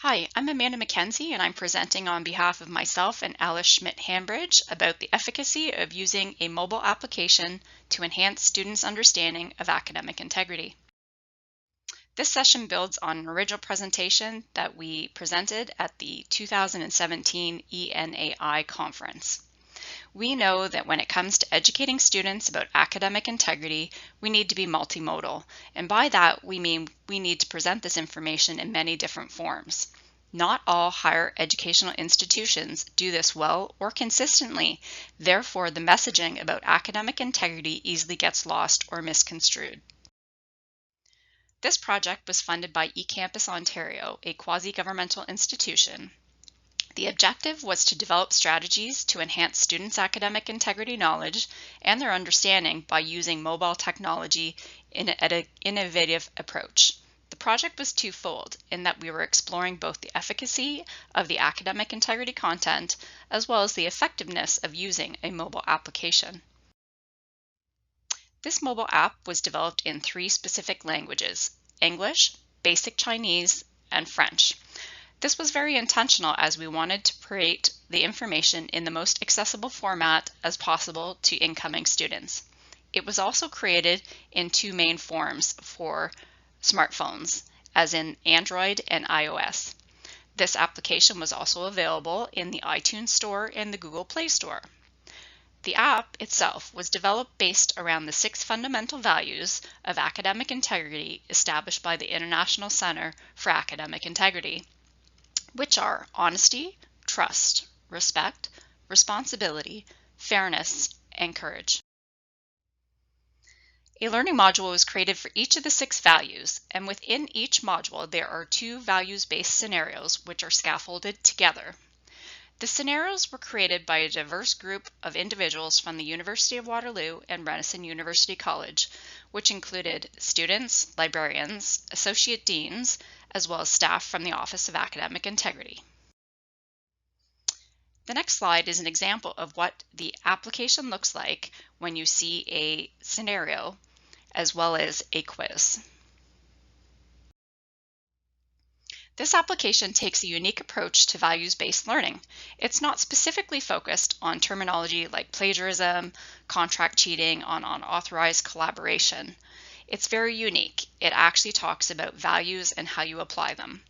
Hi, I'm Amanda McKenzie, and I'm presenting on behalf of myself and Alice Schmidt-Hambridge about the efficacy of using a mobile application to enhance students' understanding of academic integrity. This session builds on an original presentation that we presented at the 2017 ENAI conference. We know that when it comes to educating students about academic integrity, we need to be multimodal, and by that we mean we need to present this information in many different forms. Not all higher educational institutions do this well or consistently, therefore the messaging about academic integrity easily gets lost or misconstrued. This project was funded by eCampus Ontario, a quasi-governmental institution. The objective was to develop strategies to enhance students' academic integrity knowledge and their understanding by using mobile technology in an innovative approach. The project was twofold in that we were exploring both the efficacy of the academic integrity content as well as the effectiveness of using a mobile application. This mobile app was developed in 3 specific languages: English, Basic Chinese, and French. This was very intentional as we wanted to create the information in the most accessible format as possible to incoming students. It was also created in 2 main forms for smartphones, as in Android and iOS. This application was also available in the iTunes Store and the Google Play Store. The app itself was developed based around the 6 fundamental values of academic integrity established by the International Center for Academic Integrity, which are honesty, trust, respect, responsibility, fairness, and courage. A learning module was created for each of the 6 values, and within each module there are 2 values-based scenarios which are scaffolded together. The scenarios were created by a diverse group of individuals from the University of Waterloo and Renison University College, which included students, librarians, associate deans, as well as staff from the Office of Academic Integrity. The next slide is an example of what the application looks like when you see a scenario as well as a quiz. This application takes a unique approach to values-based learning. It's not specifically focused on terminology like plagiarism, contract cheating, on unauthorized collaboration. It's very unique. It actually talks about values and how you apply them.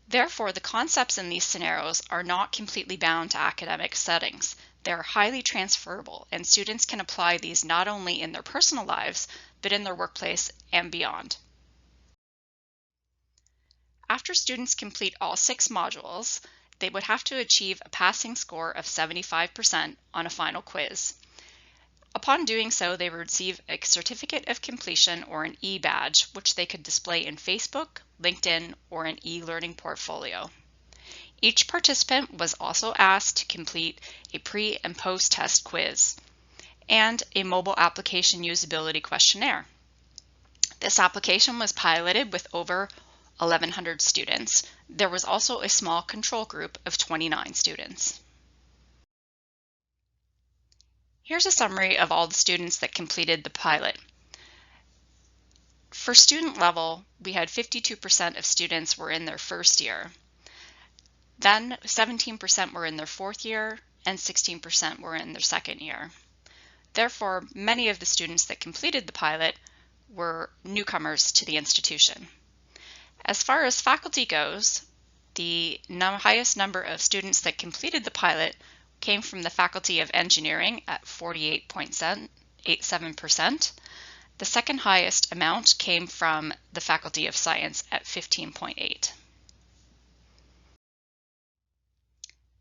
Therefore, the concepts in these scenarios are not completely bound to academic settings. They're highly transferable, and students can apply these not only in their personal lives, but in their workplace and beyond. After students complete all 6 modules, they would have to achieve a passing score of 75% on a final quiz. Upon doing so, they would receive a certificate of completion or an e-badge, which they could display in Facebook, LinkedIn, or an e-learning portfolio. Each participant was also asked to complete a pre- and post-test quiz and a mobile application usability questionnaire. This application was piloted with over 1,100 students. There was also a small control group of 29 students. Here's a summary of all the students that completed the pilot. For student level, we had 52% of students were in their first year. Then 17% were in their 4th year and 16% were in their 2nd year. Therefore, many of the students that completed the pilot were newcomers to the institution. As far as faculty goes, the highest number of students that completed the pilot came from the Faculty of Engineering at 48.87%. The second highest amount came from the Faculty of Science at 15.8%.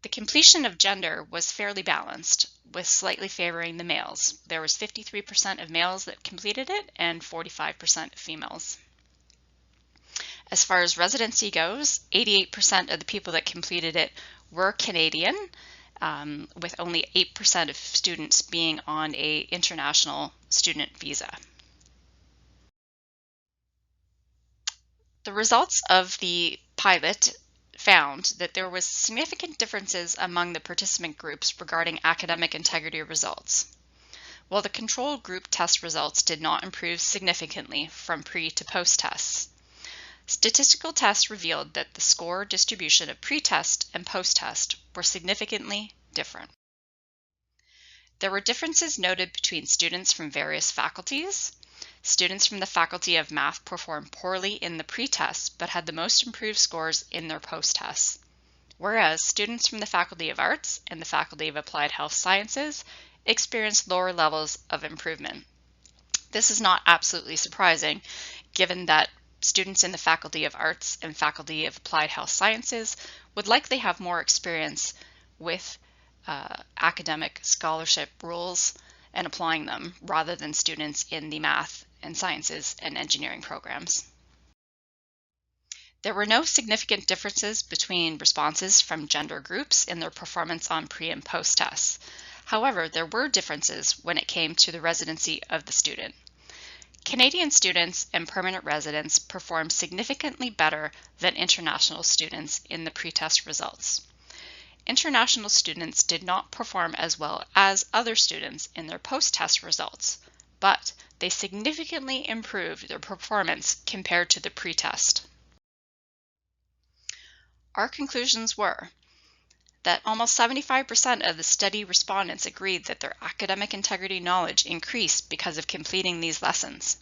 The completion of gender was fairly balanced, with slightly favoring the males. There was 53% of males that completed it and 45% of females. As far as residency goes, 88% of the people that completed it were Canadian, with only 8% of students being on an international student visa. The results of the pilot found that there was significant differences among the participant groups regarding academic integrity results. While the control group test results did not improve significantly from pre to post tests, Statistical tests revealed that the score distribution of pre-test and post-test were significantly different. There were differences noted between students from various faculties. Students from the Faculty of Math performed poorly in the pre-test but had the most improved scores in their post-tests, whereas students from the Faculty of Arts and the Faculty of Applied Health Sciences experienced lower levels of improvement. This is not absolutely surprising, given that students in the Faculty of Arts and Faculty of Applied Health Sciences would likely have more experience with academic scholarship rules and applying them rather than students in the math and sciences and engineering programs. There were no significant differences between responses from gender groups in their performance on pre and post tests. However, there were differences when it came to the residency of the student. Canadian students and permanent residents performed significantly better than international students in the pre-test results. International students did not perform as well as other students in their post-test results, but they significantly improved their performance compared to the pre-test. Our conclusions were that almost 75% of the study respondents agreed that their academic integrity knowledge increased because of completing these lessons.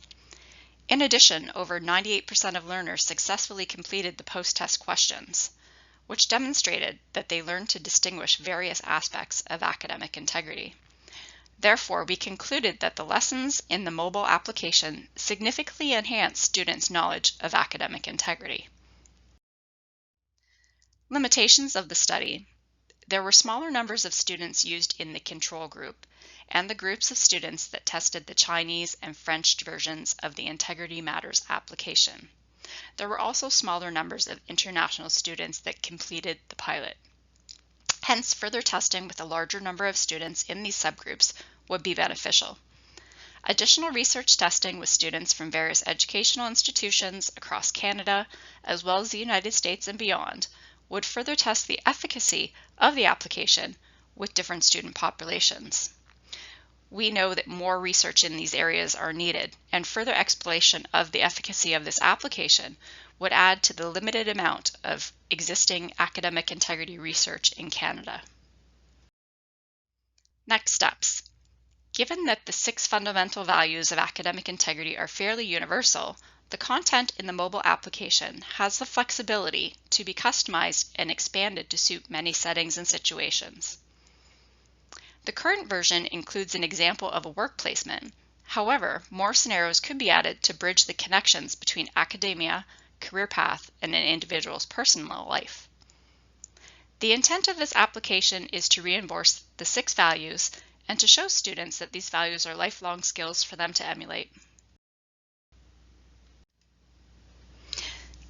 In addition, over 98% of learners successfully completed the post-test questions, which demonstrated that they learned to distinguish various aspects of academic integrity. Therefore, we concluded that the lessons in the mobile application significantly enhanced students' knowledge of academic integrity. Limitations of the study. There were smaller numbers of students used in the control group and the groups of students that tested the Chinese and French versions of the Integrity Matters application. There were also smaller numbers of international students that completed the pilot. Hence, further testing with a larger number of students in these subgroups would be beneficial. Additional research testing with students from various educational institutions across Canada, as well as the United States and beyond, would further test the efficacy of the application with different student populations. We know that more research in these areas are needed, and further exploration of the efficacy of this application would add to the limited amount of existing academic integrity research in Canada. Next steps. Given that the 6 fundamental values of academic integrity are fairly universal, the content in the mobile application has the flexibility to be customized and expanded to suit many settings and situations. The current version includes an example of a work placement. However, more scenarios could be added to bridge the connections between academia, career path, and an individual's personal life. The intent of this application is to reinforce the 6 values and to show students that these values are lifelong skills for them to emulate.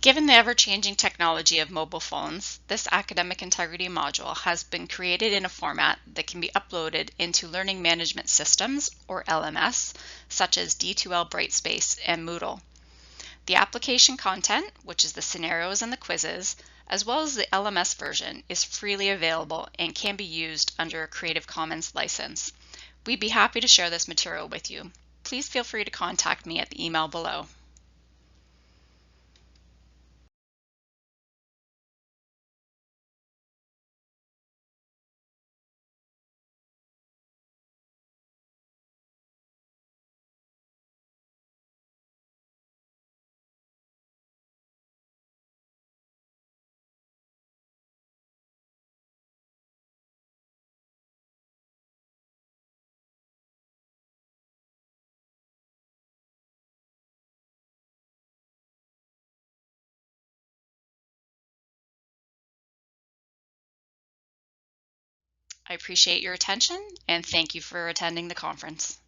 Given the ever-changing technology of mobile phones, this academic integrity module has been created in a format that can be uploaded into learning management systems, or LMS, such as D2L Brightspace and Moodle. The application content, which is the scenarios and the quizzes, as well as the LMS version, is freely available and can be used under a Creative Commons license. We'd be happy to share this material with you. Please feel free to contact me at the email below. I appreciate your attention and thank you for attending the conference.